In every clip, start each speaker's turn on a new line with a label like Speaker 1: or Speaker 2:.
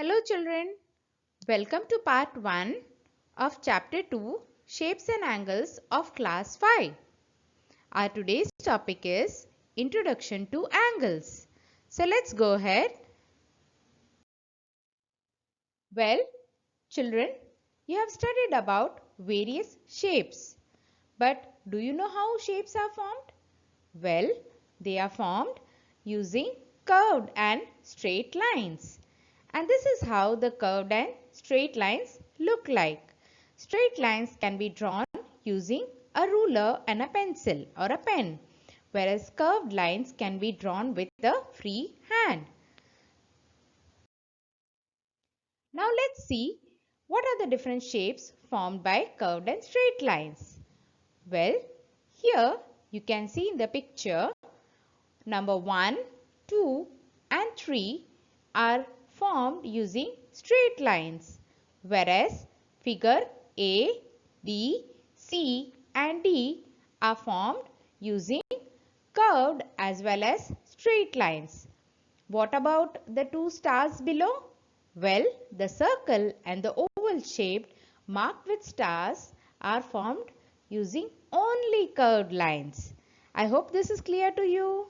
Speaker 1: Hello children, welcome to part 1 of chapter 2 Shapes and Angles of class 5. Our today's topic is Introduction to Angles. So let's go ahead. Well, children, you have studied about various shapes. But do you know how shapes are formed? Well, they are formed using curved and straight lines. And this is how the curved and straight lines look like. Straight lines can be drawn using a ruler and a pencil or a pen, whereas curved lines can be drawn with the free hand. Now let's see what are the different shapes formed by curved and straight lines. Well, here you can see in the picture number 1, 2 and 3 are formed using straight lines, whereas figure A, B, C and D are formed using curved as well as straight lines. What about the two stars below? Well, the circle and the oval shaped marked with stars are formed using only curved lines. I hope this is clear to you.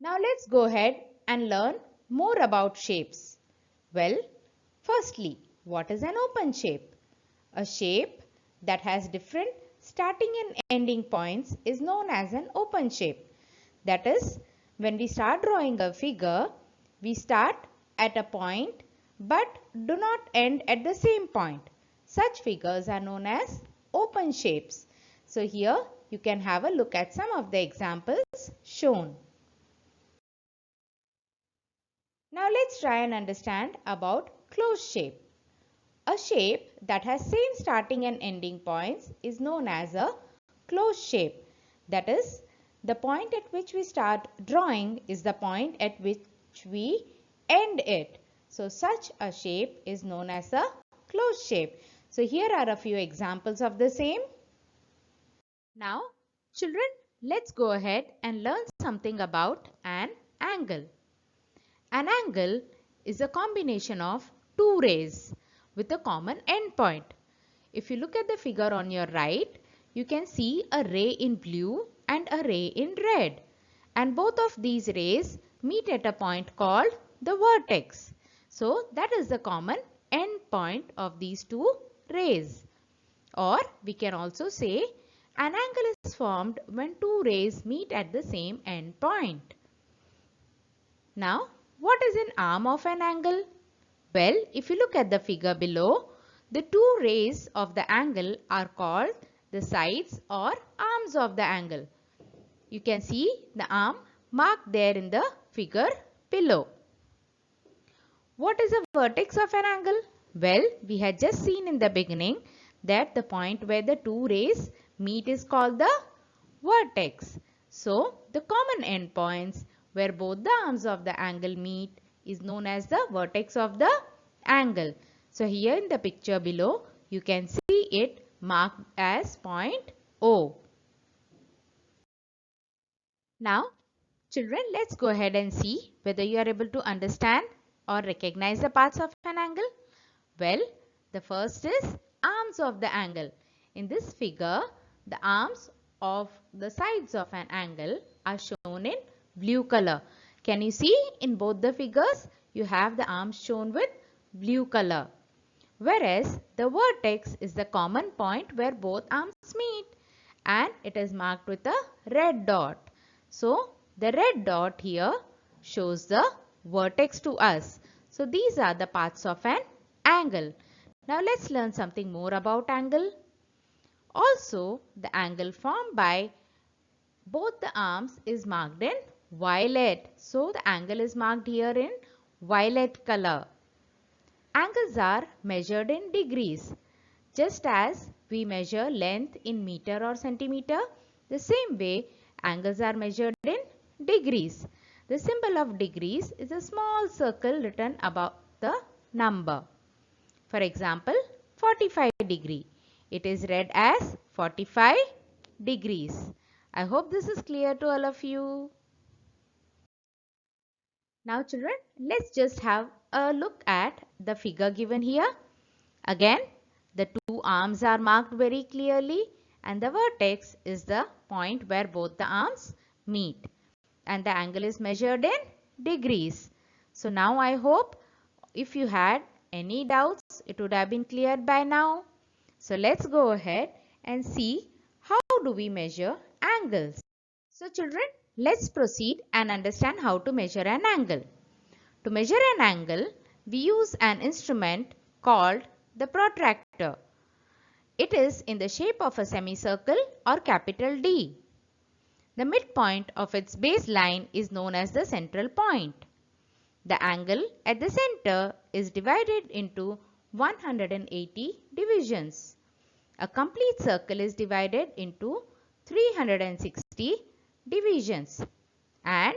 Speaker 1: Now let's go ahead and learn more about shapes. Well, firstly, what is an open shape? A shape that has different starting and ending points is known as an open shape. That is, when we start drawing a figure, we start at a point but do not end at the same point. Such figures are known as open shapes. So here you can have a look at some of the examples shown. Now let's try and understand about closed shape. A shape that has same starting and ending points is known as a closed shape. That is, the point at which we start drawing is the point at which we end it. So such a shape is known as a closed shape. So here are a few examples of the same. Now children, let's go ahead and learn something about an angle. An angle is a combination of two rays with a common endpoint. If you look at the figure on your right, you can see a ray in blue and a ray in red. And both of these rays meet at a point called the vertex. So that is the common endpoint of these two rays. Or we can also say an angle is formed when two rays meet at the same endpoint. Now, what is an arm of an angle? Well, if you look at the figure below, the two rays of the angle are called the sides or arms of the angle. You can see the arm marked there in the figure below. What is the vertex of an angle? Well, we had just seen in the beginning that the point where the two rays meet is called the vertex. So, the common endpoints where both the arms of the angle meet is known as the vertex of the angle. So, here in the picture below, you can see it marked as point O. Now, children, let's go ahead and see whether you are able to understand or recognize the parts of an angle. Well, the first is arms of the angle. In this figure, the arms of the sides of an angle are shown in blue color. Can you see in both the figures you have the arms shown with blue color. Whereas the vertex is the common point where both arms meet and it is marked with a red dot. So the red dot here shows the vertex to us. So these are the parts of an angle. Now let's learn something more about angle. Also, the angle formed by both the arms is marked in violet. So the angle is marked here in violet color. Angles are measured in degrees. Just as we measure length in meter or centimeter, the same way angles are measured in degrees. The symbol of degrees is a small circle written above the number. For example, 45 degree. It is read as 45 degrees. I hope this is clear to all of you. Now children, let's just have a look at the figure given here. Again, the two arms are marked very clearly and the vertex is the point where both the arms meet. And the angle is measured in degrees. So now I hope if you had any doubts, it would have been cleared by now. So let's go ahead and see how do we measure angles. So children, let's proceed and understand how to measure an angle. To measure an angle, we use an instrument called the protractor. It is in the shape of a semicircle or capital D. The midpoint of its baseline is known as the central point. The angle at the center is divided into 180 divisions. A complete circle is divided into 360 divisions, and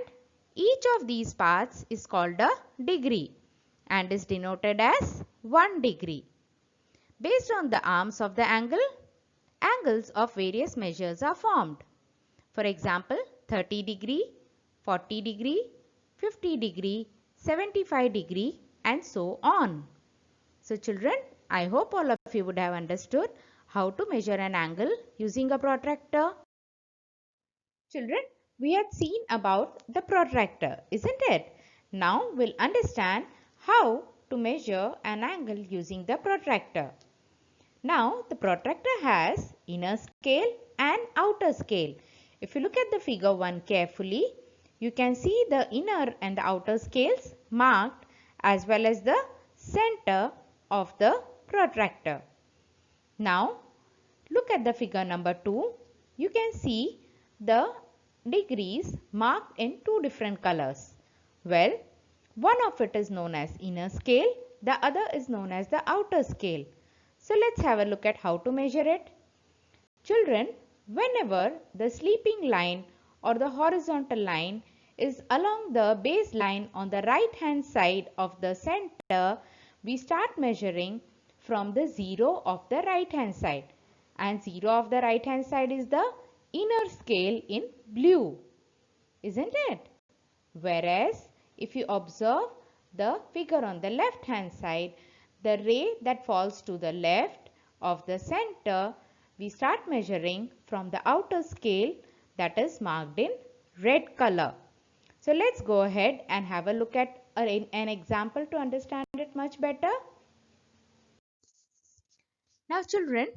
Speaker 1: each of these parts is called a degree and is denoted as 1 degree. Based on the arms of the angle, angles of various measures are formed. For example, 30 degree, 40 degree, 50 degree, 75 degree and so on. So children, I hope all of you would have understood how to measure an angle using a protractor. Children, we had seen about the protractor, isn't it? Now we'll understand how to measure an angle using the protractor. Now the protractor has inner scale and outer scale. If you look at the figure 1 carefully, you can see the inner and the outer scales marked as well as the center of the protractor. Now look at the figure number 2. You can see the degrees marked in two different colors. Well, one of it is known as inner scale, the other is known as the outer scale. So let's have a look at how to measure it. Children, whenever the sleeping line or the horizontal line is along the baseline on the right hand side of the center, we start measuring from the 0 of the right hand side. And 0 of the right hand side is the inner scale in blue, isn't it? Whereas if you observe the figure on the left hand side, the ray that falls to the left of the center, we start measuring from the outer scale that is marked in red color. So let's go ahead and have a look at an example to understand it much better. Now children,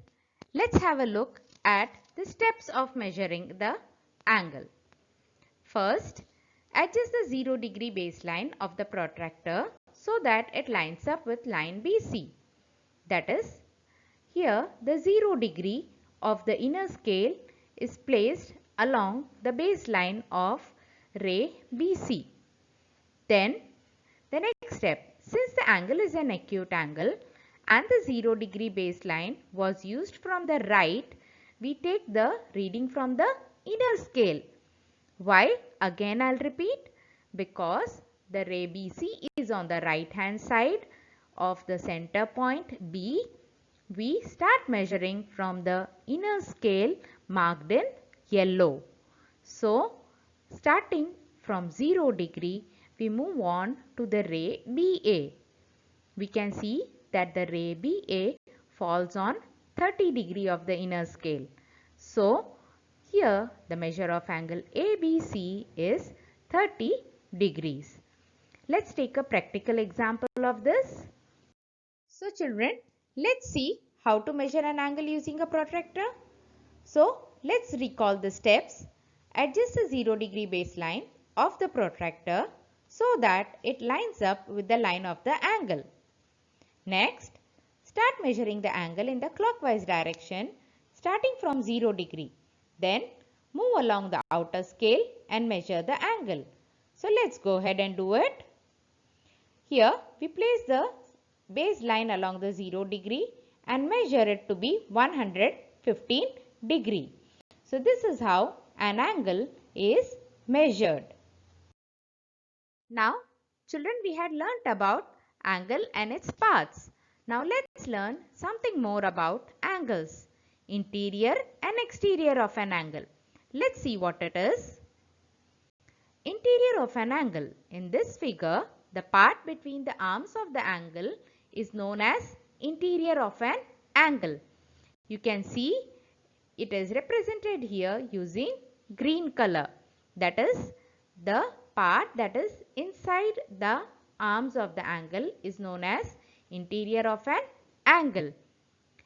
Speaker 1: let's have a look at the steps of measuring the angle. First, adjust the 0 degree baseline of the protractor so that it lines up with line BC. That is, here the 0 degree of the inner scale is placed along the baseline of ray BC. Then, the next step, since the angle is an acute angle and the 0 degree baseline was used from the right, we take the reading from the inner scale. Why? Again I'll repeat, because the ray BC is on the right hand side of the center point B. We start measuring from the inner scale marked in yellow. So, starting from 0 degree, we move on to the ray BA. We can see that the ray BA falls on 30 degree of the inner scale. So, here the measure of angle ABC is 30 degrees. Let's take a practical example of this. So children, let's see how to measure an angle using a protractor. So let's recall the steps. Adjust the 0 degree baseline of the protractor so that it lines up with the line of the angle. Next, start measuring the angle in the clockwise direction starting from 0 degree. Then move along the outer scale and measure the angle. So let's go ahead and do it. Here we place the baseline along the 0 degree and measure it to be 115 degree. So this is how an angle is measured. Now children, we had learnt about angle and its parts. Now let's learn something more about angles, interior and exterior of an angle. Let's see what it is. Interior of an angle. In this figure, the part between the arms of the angle is known as interior of an angle. You can see it is represented here using green color. That is, the part that is inside the arms of the angle is known as interior of an angle.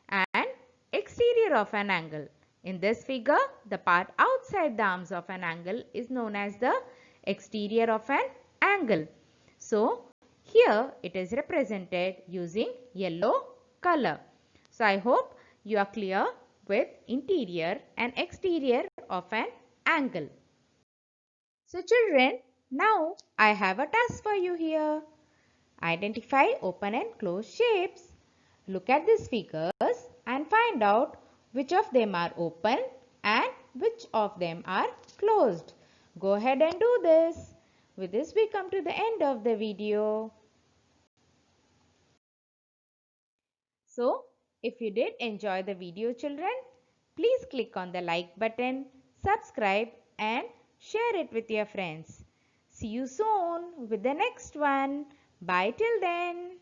Speaker 1: And exterior of an angle. In this figure, the part outside the arms of an angle is known as the exterior of an angle. So, here it is represented using yellow color. So, I hope you are clear with interior and exterior of an angle. So, children, now I have a task for you here. Identify open and closed shapes. Look at these figures and find out which of them are open and which of them are closed. Go ahead and do this. With this we come to the end of the video. So, if you did enjoy the video, children, please click on the like button, subscribe and share it with your friends. See you soon with the next one. Bye till then.